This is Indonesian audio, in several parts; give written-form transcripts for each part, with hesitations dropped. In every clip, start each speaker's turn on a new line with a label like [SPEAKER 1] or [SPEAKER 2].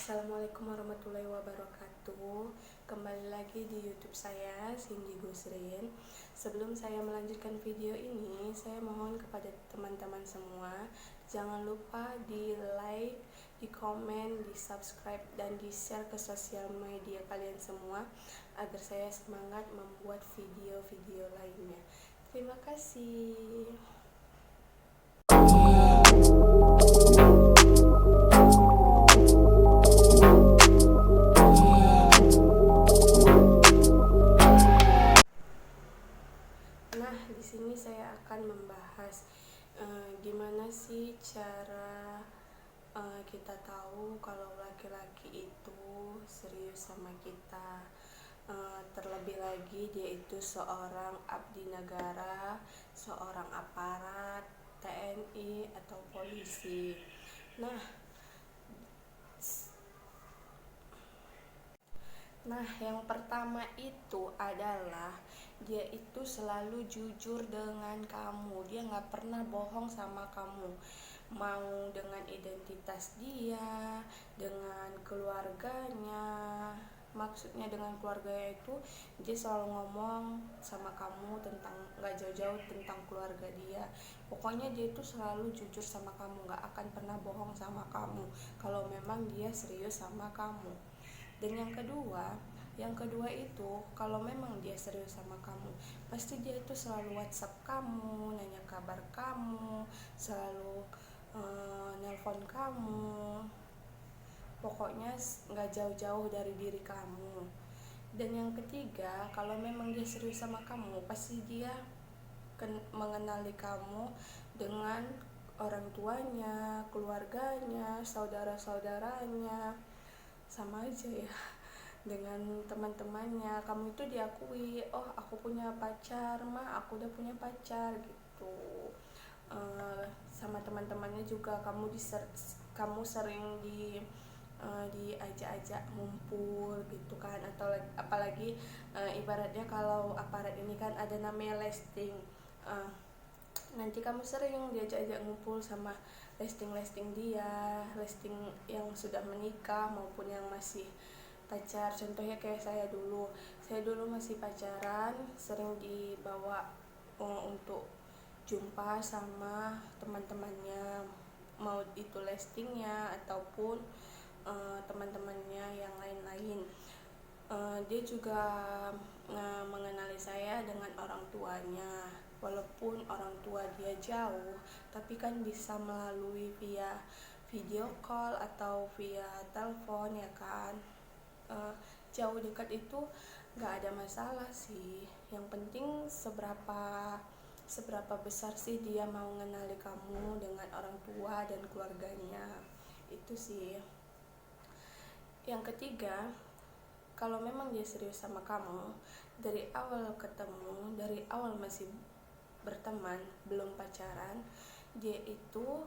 [SPEAKER 1] Assalamualaikum warahmatullahi wabarakatuh. Kembali lagi di YouTube saya, Cindy Gusrin. Sebelum saya melanjutkan video ini, saya mohon kepada teman-teman semua, jangan lupa di like, di komen, di subscribe, dan di share ke sosial media kalian semua agar saya semangat membuat video-video lainnya. Terima kasih. Nah, di sini saya akan membahas gimana sih cara kita tahu kalau laki-laki itu serius sama kita. Terlebih lagi dia itu seorang abdi negara, seorang aparat, TNI atau polisi. Nah, yang pertama itu adalah dia itu selalu jujur dengan kamu. Dia nggak pernah bohong sama kamu. Mau dengan identitas dia, dengan keluarganya. Maksudnya dengan keluarganya itu dia selalu ngomong sama kamu tentang, nggak jauh-jauh tentang keluarga dia. Pokoknya dia itu selalu jujur sama kamu, nggak akan pernah bohong sama kamu kalau memang dia serius sama kamu. Dan yang kedua itu kalau memang dia serius sama kamu, pasti dia itu selalu WhatsApp kamu, nanya kabar kamu, selalu nelpon kamu. Pokoknya nggak jauh-jauh dari diri kamu. Dan yang ketiga, kalau memang dia serius sama kamu, pasti dia mengenali kamu dengan orang tuanya, keluarganya, saudara-saudaranya. Sama aja ya, dengan teman-temannya. Kamu itu diakui, oh aku punya pacar, aku udah punya pacar gitu. Sama teman-temannya juga kamu sering diajak-ajak ngumpul gitu kan. Atau apalagi ibaratnya kalau aparat ini kan ada namanya listing. Nanti kamu sering diajak-ajak ngumpul sama listing dia, listing yang sudah menikah maupun yang masih pacar. Contohnya kayak saya dulu masih pacaran, sering dibawa untuk jumpa sama teman-temannya, mau itu listingnya ataupun teman-temannya yang lain-lain. Dia juga mengenali saya dengan orang tuanya, walaupun orang tua dia jauh, tapi kan bisa melalui via video call atau via telepon ya kan. Jauh dekat itu nggak ada masalah sih, yang penting seberapa besar sih dia mau mengenali kamu dengan orang tua dan keluarganya. Itu sih. Yang ketiga, kalau memang dia serius sama kamu, dari awal ketemu, dari awal masih berteman, belum pacaran, dia itu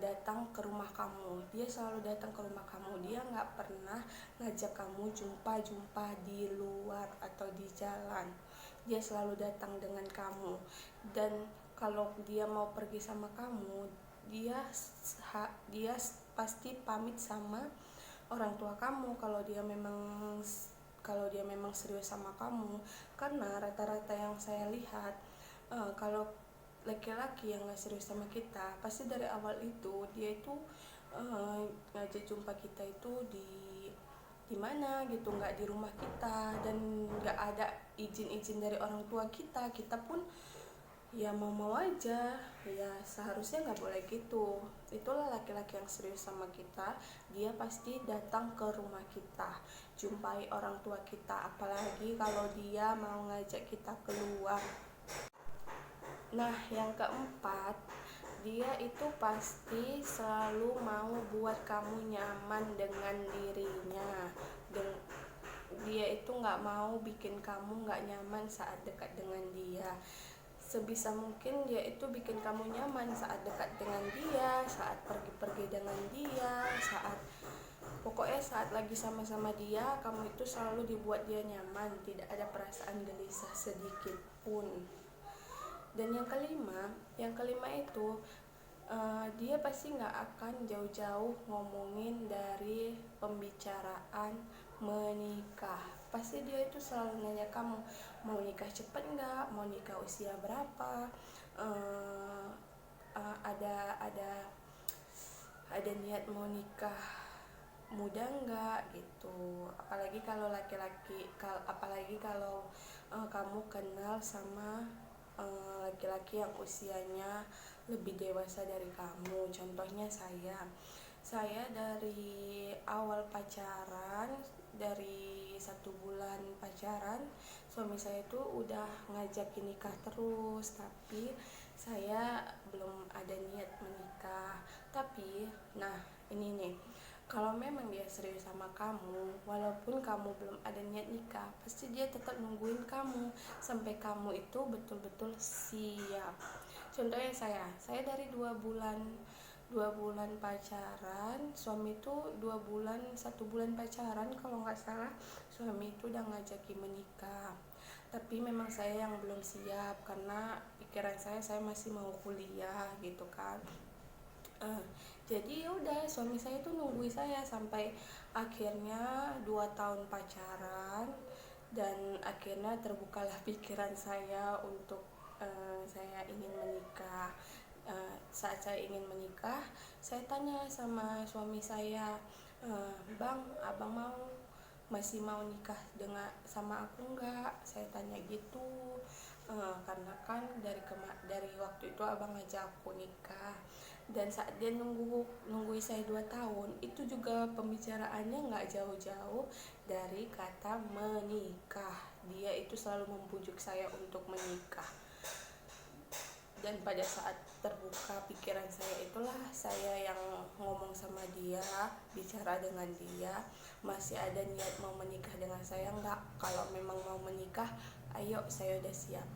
[SPEAKER 1] datang ke rumah kamu. Dia selalu datang ke rumah kamu. Dia nggak pernah ngajak kamu jumpa di luar atau di jalan. Dia selalu datang dengan kamu. Dan kalau dia mau pergi sama kamu, dia pasti pamit sama orang tua kamu kalau dia memang serius sama kamu. Karena rata-rata yang saya lihat, kalau laki-laki yang gak serius sama kita, pasti dari awal itu dia itu ngajak jumpa kita itu di mana gitu, nggak di rumah kita, dan nggak ada izin dari orang tua kita. Kita pun ya mau aja, ya seharusnya nggak boleh gitu. Itulah laki-laki yang serius sama kita, dia pasti datang ke rumah kita, jumpai orang tua kita, apalagi kalau dia mau ngajak kita keluar. Nah, yang keempat, dia itu pasti selalu mau buat kamu nyaman dengan dirinya. Dia itu nggak mau bikin kamu nggak nyaman saat dekat dengan dia. Sebisa mungkin dia itu bikin kamu nyaman saat dekat dengan dia, saat pergi-pergi dengan dia, pokoknya saat lagi sama-sama dia, kamu itu selalu dibuat dia nyaman, tidak ada perasaan gelisah sedikit pun. Dan yang kelima itu Dia pasti nggak akan jauh-jauh ngomongin dari pembicaraan menikah. Pasti dia itu selalu nanya kamu mau nikah cepet nggak, mau nikah usia berapa, uh, uh, ada ada ada niat mau nikah muda nggak gitu. Apalagi kalau laki-laki, apalagi kalau kamu kenal sama laki-laki yang usianya lebih dewasa dari kamu. Contohnya saya dari awal pacaran, dari 1 bulan pacaran, suami saya itu udah ngajakin nikah terus, tapi saya belum ada niat menikah. Tapi nah, ini nih, kalau memang dia serius sama kamu, walaupun kamu belum ada niat nikah, pasti dia tetap nungguin kamu sampai kamu itu betul-betul siap. Contohnya saya dari 2 bulan pacaran, suami itu 2 bulan, 1 bulan pacaran kalau nggak salah, suami itu udah ngajakin menikah. Tapi memang saya yang belum siap karena pikiran saya masih mau kuliah gitu kan. Jadi udah, suami saya tuh nungguin saya sampai akhirnya 2 tahun pacaran, dan akhirnya terbukalah pikiran saya untuk saya ingin menikah. Saat saya ingin menikah, saya tanya sama suami saya, bang, abang masih mau nikah sama aku nggak? Saya tanya gitu. Karena kan dari waktu itu abang ngajak aku nikah, dan saat dia nungguin saya 2 tahun itu juga pembicaraannya nggak jauh-jauh dari kata menikah. Dia itu selalu membujuk saya untuk menikah, dan pada saat terbuka pikiran saya itulah saya yang ngomong sama dia, bicara dengan dia, masih ada niat mau menikah dengan saya nggak? Kalau memang mau menikah, ayo, saya udah siap.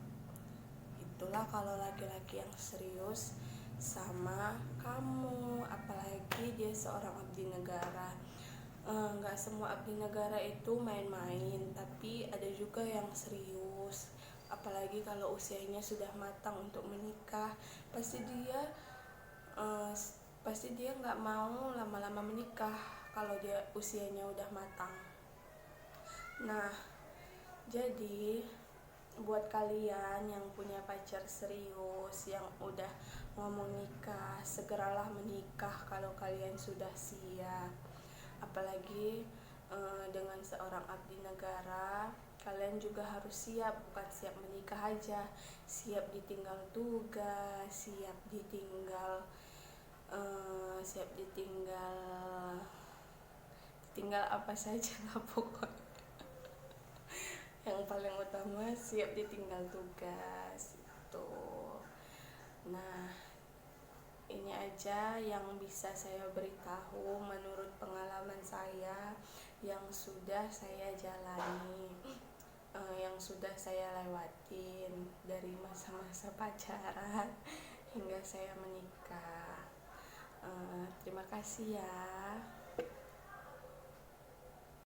[SPEAKER 1] Itulah kalau laki-laki yang serius sama kamu, apalagi dia seorang abdi negara. Nggak semua abdi negara itu main-main, tapi ada juga yang serius. Apalagi kalau usianya sudah matang untuk menikah, pasti dia uh, pasti dia nggak mau lama-lama menikah kalau dia usianya udah matang. Nah, jadi buat kalian yang punya pacar serius, yang udah ngomong nikah, segeralah menikah kalau kalian sudah siap. Apalagi dengan seorang abdi negara, kalian juga harus siap, bukan siap menikah aja, siap ditinggal tugas, siap ditinggal apa saja lah pokoknya. Yang paling utama siap ditinggal tugas itu. Nah, ini aja yang bisa saya beritahu menurut pengalaman saya yang sudah saya jalani, yang sudah saya lewatin dari masa-masa pacaran hingga saya menikah. Terima kasih ya.